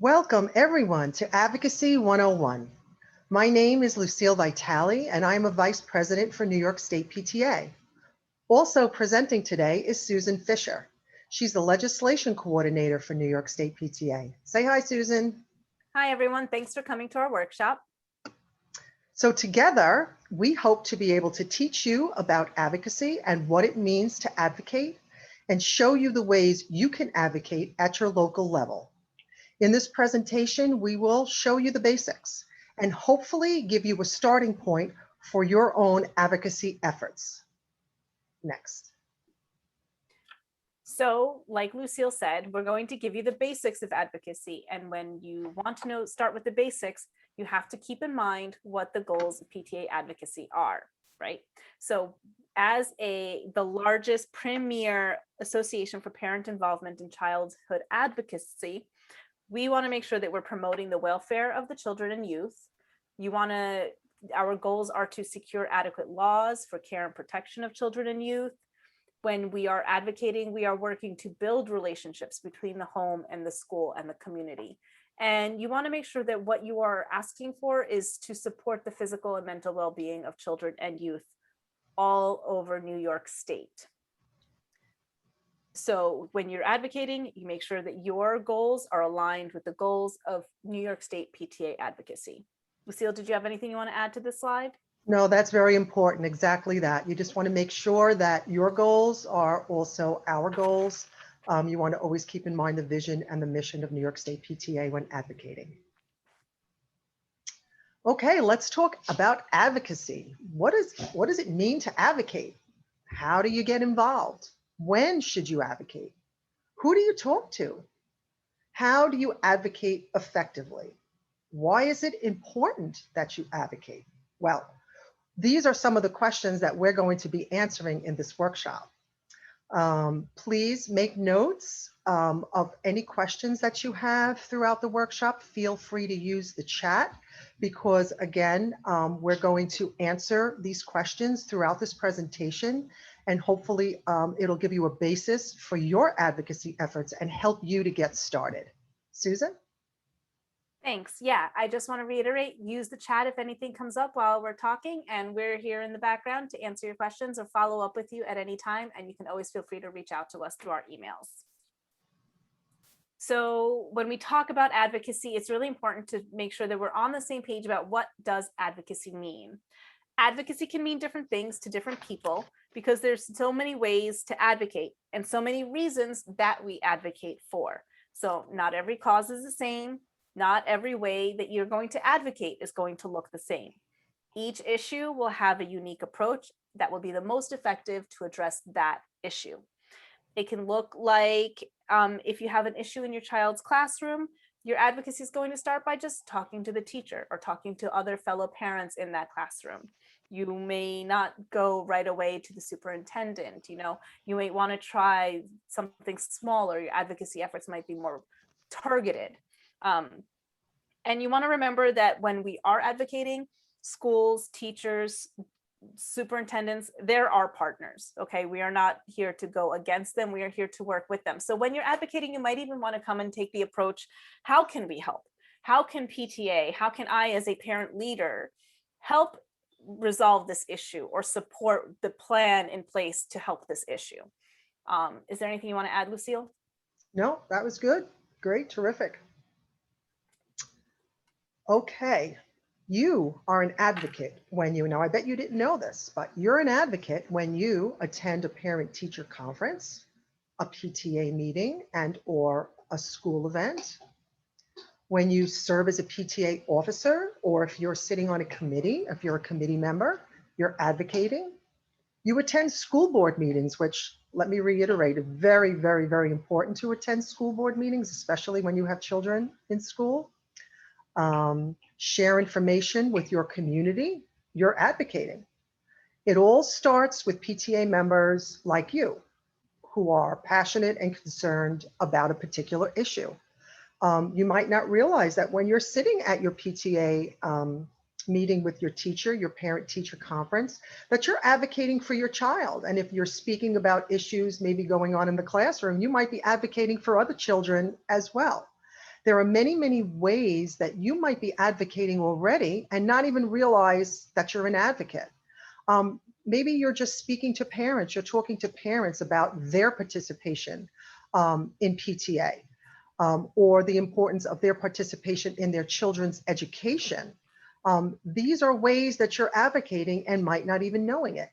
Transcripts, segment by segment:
Welcome everyone to Advocacy 101. My name is Lucille Vitale and I'm a Vice President for New York State PTA. Also presenting today is Susan Fisher. She's the Legislation Coordinator for New York State PTA. Say hi, Susan. Hi, everyone. Thanks for coming to our workshop. So together, we hope to be able to teach you about advocacy and what it means to advocate and show you the ways you can advocate at your local level. In this presentation, we will show you the basics and hopefully give you a starting point for your own advocacy efforts. Next. So, like Lucille said, we're going to give you the basics of advocacy. And when you want to start with the basics, you have to keep in mind what the goals of PTA advocacy are, right? So as the largest premier association for parent involvement in childhood advocacy, we want to make sure that we're promoting the welfare of the children and youth. Our goals are to secure adequate laws for care and protection of children and youth. When we are advocating, we are working to build relationships between the home and the school and the community. And you want to make sure that what you are asking for is to support the physical and mental well-being of children and youth all over New York State. So when you're advocating, you make sure that your goals are aligned with the goals of New York State PTA advocacy. Lucille, did you have anything you want to add to this slide? No, that's very important. Exactly that. You just want to make sure that your goals are also our goals. You want to always keep in mind the vision and the mission of New York State PTA when advocating. Okay, let's talk about advocacy. What does it mean to advocate? How do you get involved? When should you advocate? Who do you talk to? How do you advocate effectively? Why is it important that you advocate? Well, these are some of the questions that we're going to be answering in this workshop. Please make notes of any questions that you have throughout the workshop. Feel free to use the chat because again, we're going to answer these questions throughout this presentation and hopefully it'll give you a basis for your advocacy efforts and help you to get started. Susan? Thanks. Yeah, I just want to reiterate, use the chat if anything comes up while we're talking, and we're here in the background to answer your questions or follow up with you at any time. And you can always feel free to reach out to us through our emails. So when we talk about advocacy, it's really important to make sure that we're on the same page about what does advocacy mean. Advocacy can mean different things to different people because there's so many ways to advocate and so many reasons that we advocate for. So not every cause is the same. Not every way that you're going to advocate is going to look the same. Each issue will have a unique approach that will be the most effective to address that issue. It can look like if you have an issue in your child's classroom, your advocacy is going to start by just talking to the teacher or talking to other fellow parents in that classroom. You may not go right away to the superintendent. You may want to try something smaller. Your advocacy efforts might be more targeted. And you want to remember that when we are advocating, schools, teachers, superintendents, they're our partners. Okay, we are not here to go against them. We are here to work with them. So when you're advocating, you might even want to come and take the approach, how can we help? How can PTA, how can I as a parent leader help resolve this issue or support the plan in place to help this issue? Is there anything you want to add, Lucille? No, that was good. Great, terrific. Okay, you are an advocate when now I bet you didn't know this, but you're an advocate when you attend a parent-teacher conference, a PTA meeting and or a school event, when you serve as a PTA officer, or if you're sitting on a committee, if you're a committee member, you're advocating. You attend school board meetings, which let me reiterate, are very, very, very important to attend school board meetings, especially when you have children in school. Share information with your community, you're advocating. It all starts with PTA members like you who are passionate and concerned about a particular issue. You might not realize that when you're sitting at your PTA meeting with your teacher, your parent-teacher conference, that you're advocating for your child. And if you're speaking about issues maybe going on in the classroom, you might be advocating for other children as well. There are many, many ways that you might be advocating already and not even realize that you're an advocate. Maybe you're just speaking to parents, you're talking to parents about their participation in PTA, or the importance of their participation in their children's education. These are ways that you're advocating and might not even knowing it.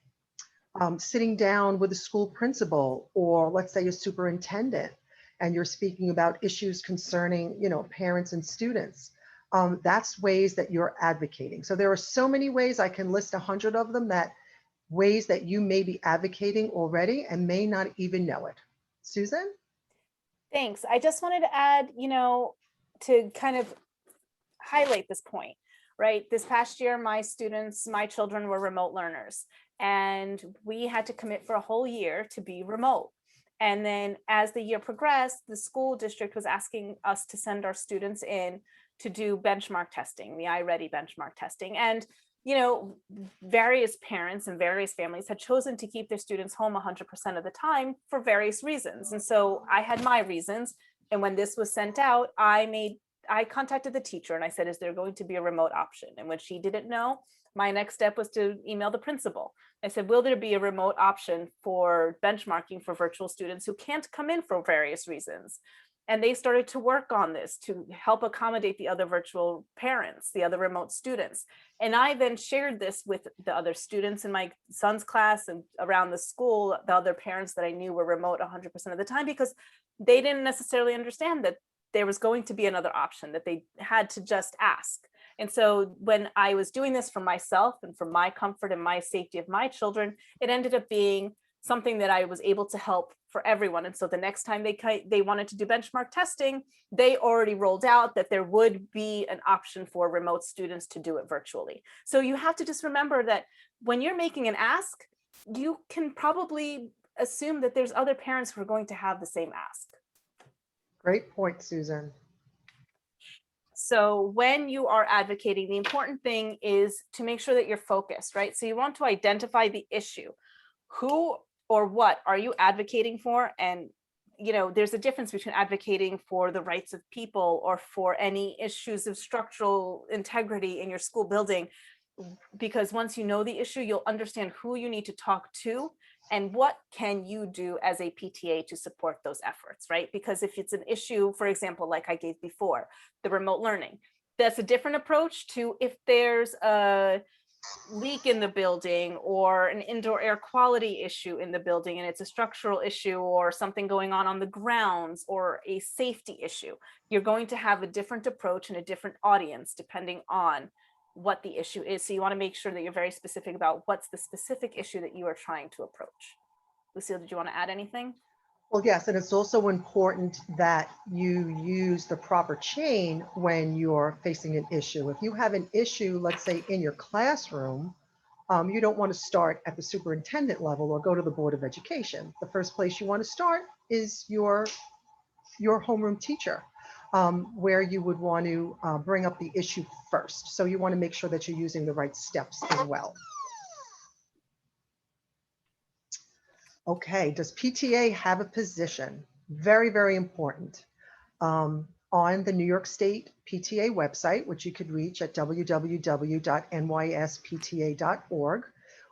Sitting down with a school principal, or let's say a superintendent, and you're speaking about issues concerning, parents and students. That's ways that you're advocating. So there are so many ways. I can list 100 of them, that ways that you may be advocating already and may not even know it. Susan? Thanks. I just wanted to add, to kind of highlight this point, right? This past year, my children were remote learners, and we had to commit for a whole year to be remote. And then as the year progressed, the school district was asking us to send our students in to do benchmark testing, the iReady benchmark testing. And, various parents and various families had chosen to keep their students home 100% of the time for various reasons. And so I had my reasons. And when this was sent out, I contacted the teacher and I said, is there going to be a remote option? And when she didn't know, my next step was to email the principal. I said, will there be a remote option for benchmarking for virtual students who can't come in for various reasons? And they started to work on this to help accommodate the other virtual parents, the other remote students. And I then shared this with the other students in my son's class and around the school, the other parents that I knew were remote 100% of the time, because they didn't necessarily understand that there was going to be another option, that they had to just ask. And so when I was doing this for myself and for my comfort and my safety of my children, it ended up being something that I was able to help for everyone. And so the next time they wanted to do benchmark testing, they already rolled out that there would be an option for remote students to do it virtually. So you have to just remember that when you're making an ask, you can probably assume that there's other parents who are going to have the same ask. Great point, Susan. So when you are advocating, the important thing is to make sure that you're focused, right? So you want to identify the issue. Who or what are you advocating for? And, there's a difference between advocating for the rights of people or for any issues of structural integrity in your school building, because once you know the issue, you'll understand who you need to talk to and what can you do as a PTA to support those efforts, right? Because if it's an issue, for example, like I gave before, the remote learning, that's a different approach to if there's a leak in the building or an indoor air quality issue in the building and it's a structural issue or something going on the grounds or a safety issue. You're going to have a different approach and a different audience depending on what the issue is. So you want to make sure that you're very specific about what's the specific issue that you are trying to approach. Lucille, did you want to add anything? Well, yes, and it's also important that you use the proper chain when you're facing an issue. If you have an issue, let's say in your classroom, you don't want to start at the superintendent level or go to the Board of Education. The first place you want to start is your homeroom teacher, where you would want to bring up the issue first. So you want to make sure that you're using the right steps as well. Okay, does PTA have a position? Very, very important. On the New York State PTA website, which you could reach at www.nyspta.org,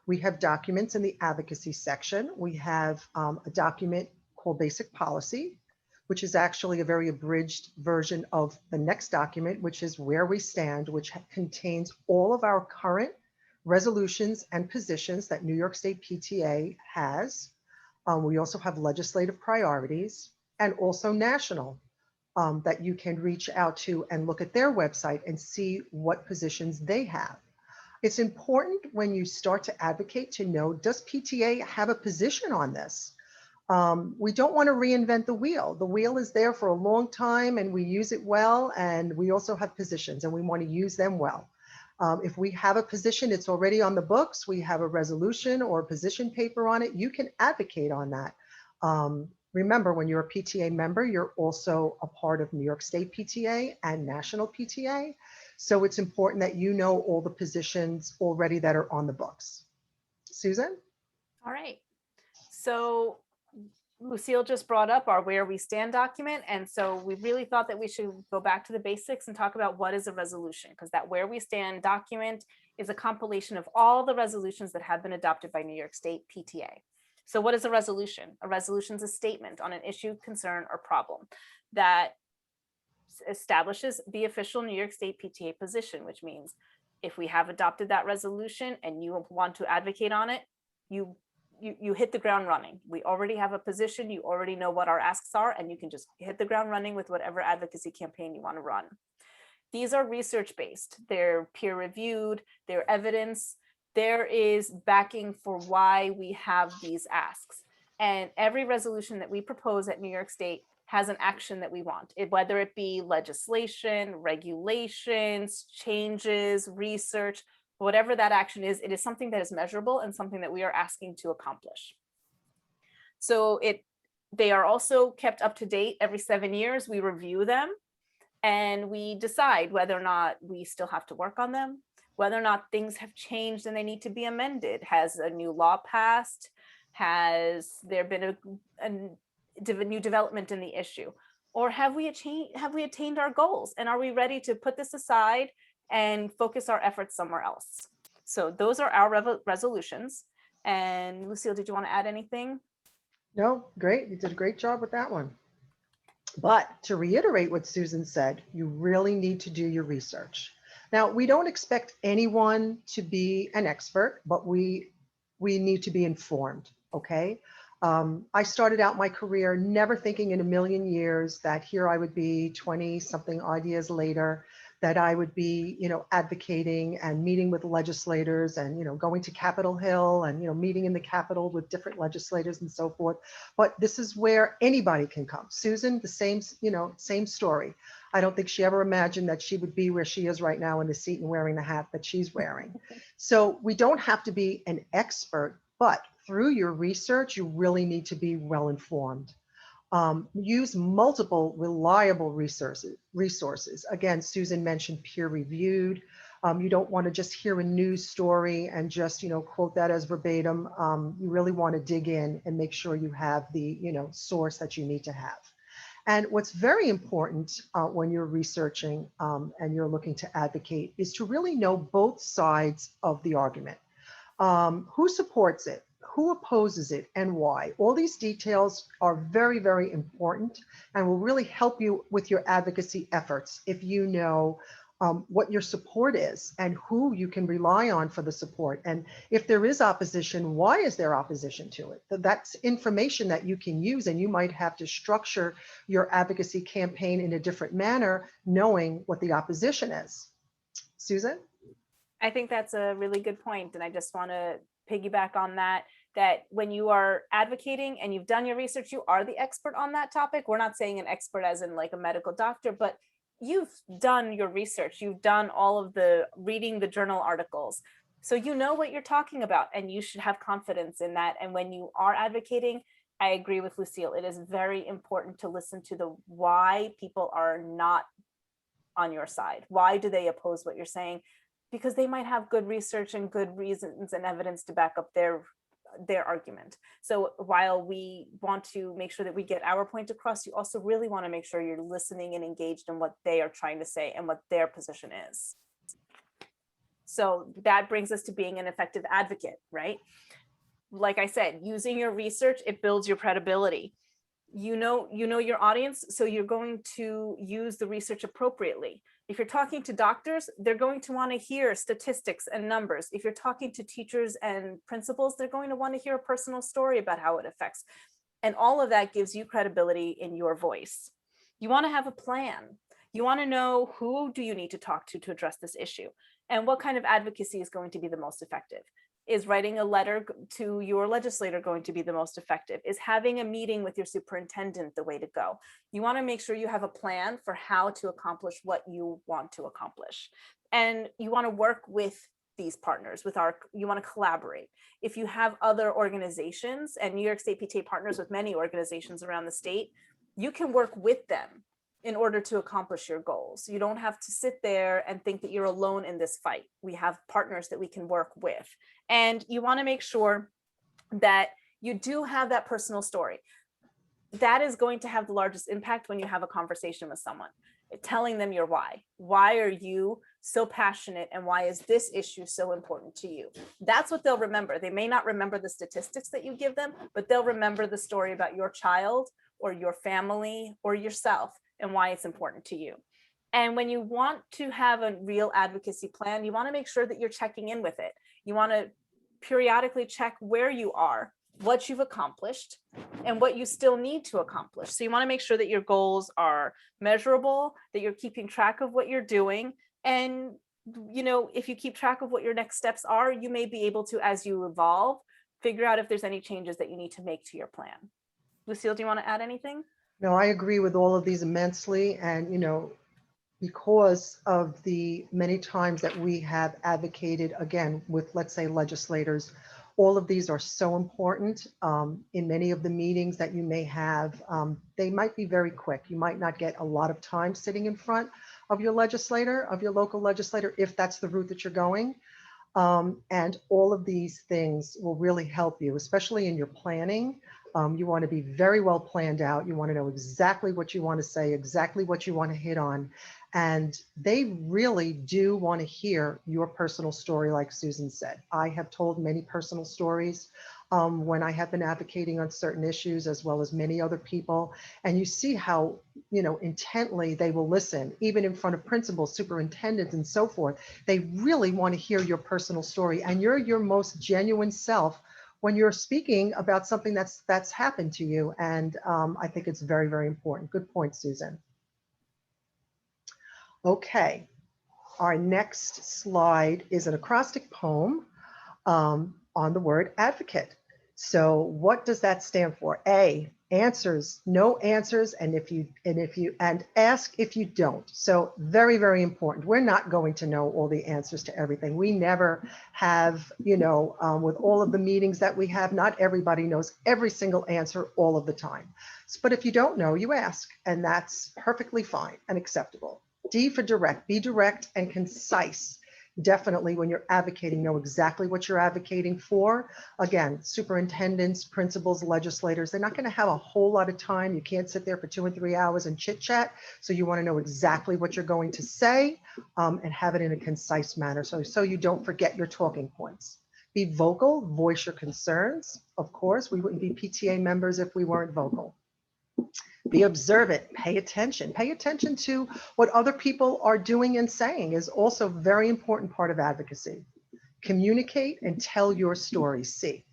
we have documents in the advocacy section. We have a document called Basic Policy, which is actually a very abridged version of the next document, which is Where We Stand, which contains all of our current resolutions and positions that New York State PTA has. We also have legislative priorities and also national that you can reach out to and look at their website and see what positions they have. It's important when you start to advocate to know, does PTA have a position on this? We don't want to reinvent the wheel. The wheel is there for a long time and we use it well, and we also have positions and we want to use them well. If we have a position, it's already on the books, we have a resolution or a position paper on it, you can advocate on that. Remember, when you're a PTA member, you're also a part of New York State PTA and National PTA. So it's important that you know all the positions already that are on the books. Susan? All right. So Lucille just brought up our Where We Stand document. And so we really thought that we should go back to the basics and talk about what is a resolution, because that Where We Stand document is a compilation of all the resolutions that have been adopted by New York State PTA. So what is a resolution? A resolution is a statement on an issue, concern, or problem that establishes the official New York State PTA position, which means if we have adopted that resolution and you want to advocate on it, you hit the ground running. We already have a position, you already know what our asks are, and you can just hit the ground running with whatever advocacy campaign you want to run. These are research-based, they're peer-reviewed, they're evidence, there is backing for why we have these asks. And every resolution that we propose at New York State has an action that we want, whether it be legislation, regulations, changes, research, whatever that action is, it is something that is measurable and something that we are asking to accomplish. So they are also kept up to date every 7 years. We review them and we decide whether or not we still have to work on them, whether or not things have changed and they need to be amended. Has a new law passed? Has there been a new development in the issue? Or have we attained our goals? And are we ready to put this aside and focus our efforts somewhere else? So those are our resolutions. And Lucille, did you want to add anything? No, great. You did a great job with that one. But to reiterate what Susan said, you really need to do your research. Now, we don't expect anyone to be an expert, but we need to be informed, okay? I started out my career never thinking in a million years that here I would be 20 something odd years later, that I would be, advocating and meeting with legislators and, going to Capitol Hill and, meeting in the Capitol with different legislators and so forth. But this is where anybody can come. Susan, the same story. I don't think she ever imagined that she would be where she is right now in the seat and wearing the hat that she's wearing. So we don't have to be an expert, but through your research, you really need to be well informed. Use multiple reliable resources. Again, Susan mentioned peer-reviewed. You don't want to just hear a news story and just quote that as verbatim. You really want to dig in and make sure you have the source that you need to have. And what's very important when you're researching and you're looking to advocate is to really know both sides of the argument. Who supports it? Who opposes it and why? All these details are very, very important and will really help you with your advocacy efforts if you know what your support is and who you can rely on for the support. And if there is opposition, why is there opposition to it? That's information that you can use, and you might have to structure your advocacy campaign in a different manner, knowing what the opposition is. Susan? I think that's a really good point. And I just want to piggyback on that when you are advocating and you've done your research, you are the expert on that topic. We're not saying an expert as in like a medical doctor, but you've done your research. You've done all of the reading the journal articles. So you know what you're talking about and you should have confidence in that. And when you are advocating, I agree with Lucille. It is very important to listen to the why people are not on your side. Why do they oppose what you're saying? Because they might have good research and good reasons and evidence to back up their argument. So while we want to make sure that we get our point across, you also really want to make sure you're listening and engaged in what they are trying to say and what their position is. So that brings us to being an effective advocate, right? Like I said, using your research, it builds your credibility. You know your audience, so you're going to use the research appropriately. If you're talking to doctors, they're going to want to hear statistics and numbers. If you're talking to teachers and principals, they're going to want to hear a personal story about how it affects. And all of that gives you credibility in your voice. You want to have a plan. You want to know who do you need to talk to address this issue, and what kind of advocacy is going to be the most effective. Is writing a letter to your legislator going to be the most effective? Is having a meeting with your superintendent the way to go? You want to make sure you have a plan for how to accomplish what you want to accomplish. And you want to work with these partners, you want to collaborate. If you have other organizations, and New York State PTA partners with many organizations around the state, you can work with them in order to accomplish your goals. You don't have to sit there and think that you're alone in this fight. We have partners that we can work with. And you want to make sure that you do have that personal story. that is going to have the largest impact when you have a conversation with someone, telling them your why. Why are you so passionate, and why is this issue so important to you? That's what they'll remember. They may not remember the statistics that you give them, but they'll remember the story about your child or your family or yourself and why it's important to you. And when you want to have a real advocacy plan, you want to make sure that you're checking in with it. You want to periodically check where you are, what you've accomplished, and what you still need to accomplish. So you want to make sure that your goals are measurable, that you're keeping track of what you're doing. And, if you keep track of what your next steps are, you may be able to, as you evolve, figure out if there's any changes that you need to make to your plan. Lucille, do you want to add anything? No, I agree with all of these immensely. And, because of the many times that we have advocated, again, with, let's say, legislators, all of these are so important. In many of the meetings that you may have, they might be very quick. You might not get a lot of time sitting in front of your legislator, of your local legislator, if that's the route that you're going. And all of these things will really help you, especially in your planning. You want to be very well planned out. You want to know exactly what you want to say, exactly what you want to hit on. And they really do want to hear your personal story, like Susan said. I have told many personal stories when I have been advocating on certain issues, as well as many other people. And you see how, intently they will listen, even in front of principals, superintendents, and so forth. They really want to hear your personal story, and you're your most genuine self when you're speaking about something that's happened to you. And I think it's very, very important. Good point, Susan. Okay, our next slide is an acrostic poem on the word advocate. So what does that stand for? A, answers, no answers, and ask if you don't. So very, very important. We're not going to know all the answers to everything. We never have, with all of the meetings that we have, not everybody knows every single answer all of the time. But if you don't know, you ask, and that's perfectly fine and acceptable. D for direct, be direct and concise. Definitely when you're advocating, know exactly what you're advocating for. Again, superintendents, principals, legislators, they're not going to have a whole lot of time. You can't sit there for 2 and 3 hours and chit chat. So you want to know exactly what you're going to say and have it in a concise manner. So you don't forget your talking points. Be vocal, voice your concerns. Of course, we wouldn't be PTA members if we weren't vocal. Be observant, pay attention to what other people are doing and saying is also a very important part of advocacy. Communicate and tell your story. C.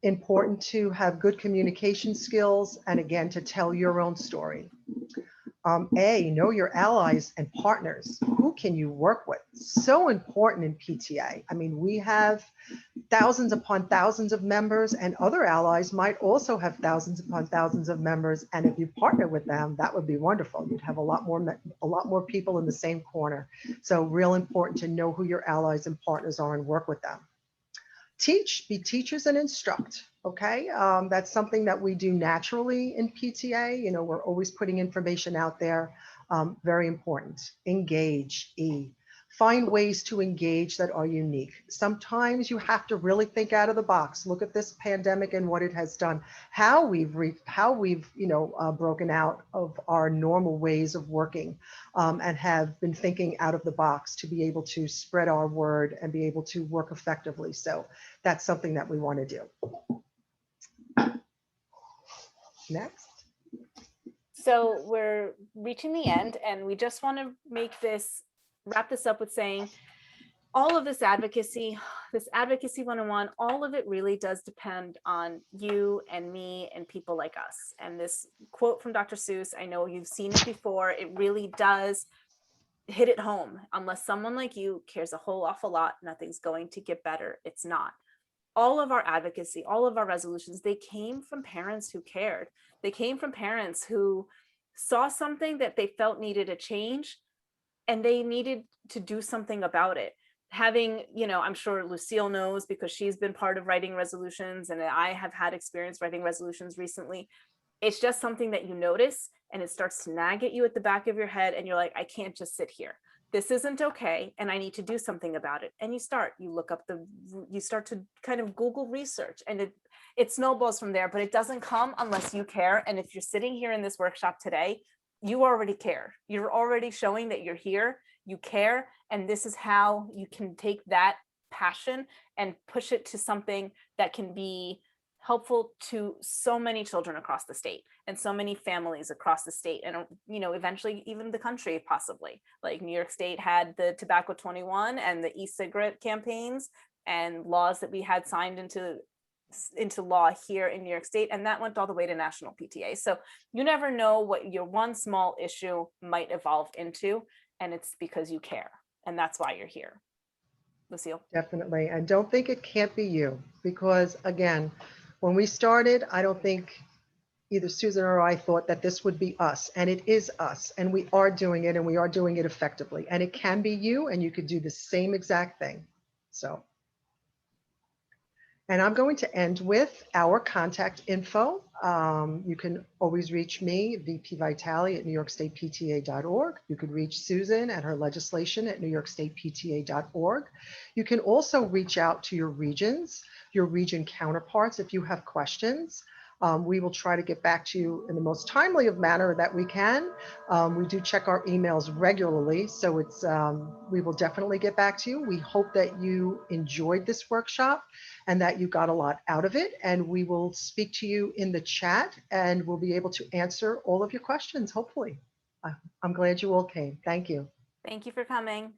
Important to have good communication skills and again, to tell your own story. A, know your allies and partners. Who can you work with? So important in PTA. I mean, we have thousands upon thousands of members, and other allies might also have thousands upon thousands of members. And if you partner with them, that would be wonderful. You'd have a lot more people in the same corner. So real important to know who your allies and partners are and work with them. Teach, be teachers and instruct. Okay, that's something that we do naturally in PTA. We're always putting information out there. Very important. Engage. E. Find ways to engage that are unique. Sometimes you have to really think out of the box. Look at this pandemic and what it has done. How we've broken out of our normal ways of working and have been thinking out of the box to be able to spread our word and be able to work effectively. So that's something that we want to do. Next. So we're reaching the end, and we just want to wrap this up with saying all of this advocacy 101, all of it really does depend on you and me and people like us. And this quote from Dr. Seuss, I know you've seen it before, it really does hit it home. Unless someone like you cares a whole awful lot, nothing's going to get better. It's not. All of our advocacy, all of our resolutions, they came from parents who cared. They came from parents who saw something that they felt needed a change, and they needed to do something about it. Having, I'm sure Lucille knows because she's been part of writing resolutions, and I have had experience writing resolutions recently. It's just something that you notice, and it starts to nag at you at the back of your head, and you're like, I can't just sit here. this isn't okay and I need to do something about it. And you start to kind of Google research, and it snowballs from there, but it doesn't come unless you care. And if you're sitting here in this workshop today, you already care. You're already showing that you're here, you care, and this is how you can take that passion and push it to something that can be helpful to so many children across the state and so many families across the state, and eventually even the country, possibly. Like New York State had the Tobacco 21 and the e-cigarette campaigns and laws that we had signed into law here in New York State, and that went all the way to national PTA. So you never know what your one small issue might evolve into, and it's because you care, and that's why you're here. Lucille? Definitely. And don't think it can't be you, because again, when we started, I don't think either Susan or I thought that this would be us, and it is us, and we are doing it, and we are doing it effectively, and it can be you, and you could do the same exact thing. So, and I'm going to end with our contact info. You can always reach me, VP Vitale at NewYorkStatePTA.org. You could reach Susan and her legislation at NewYorkStatePTA.org. You can also reach out to your regions, your region counterparts, if you have questions. We will try to get back to you in the most timely of manner that we can. We do check our emails regularly, so we will definitely get back to you. We hope that you enjoyed this workshop and that you got a lot out of it. And we will speak to you in the chat, and we'll be able to answer all of your questions, hopefully. I'm glad you all came. Thank you. Thank you for coming.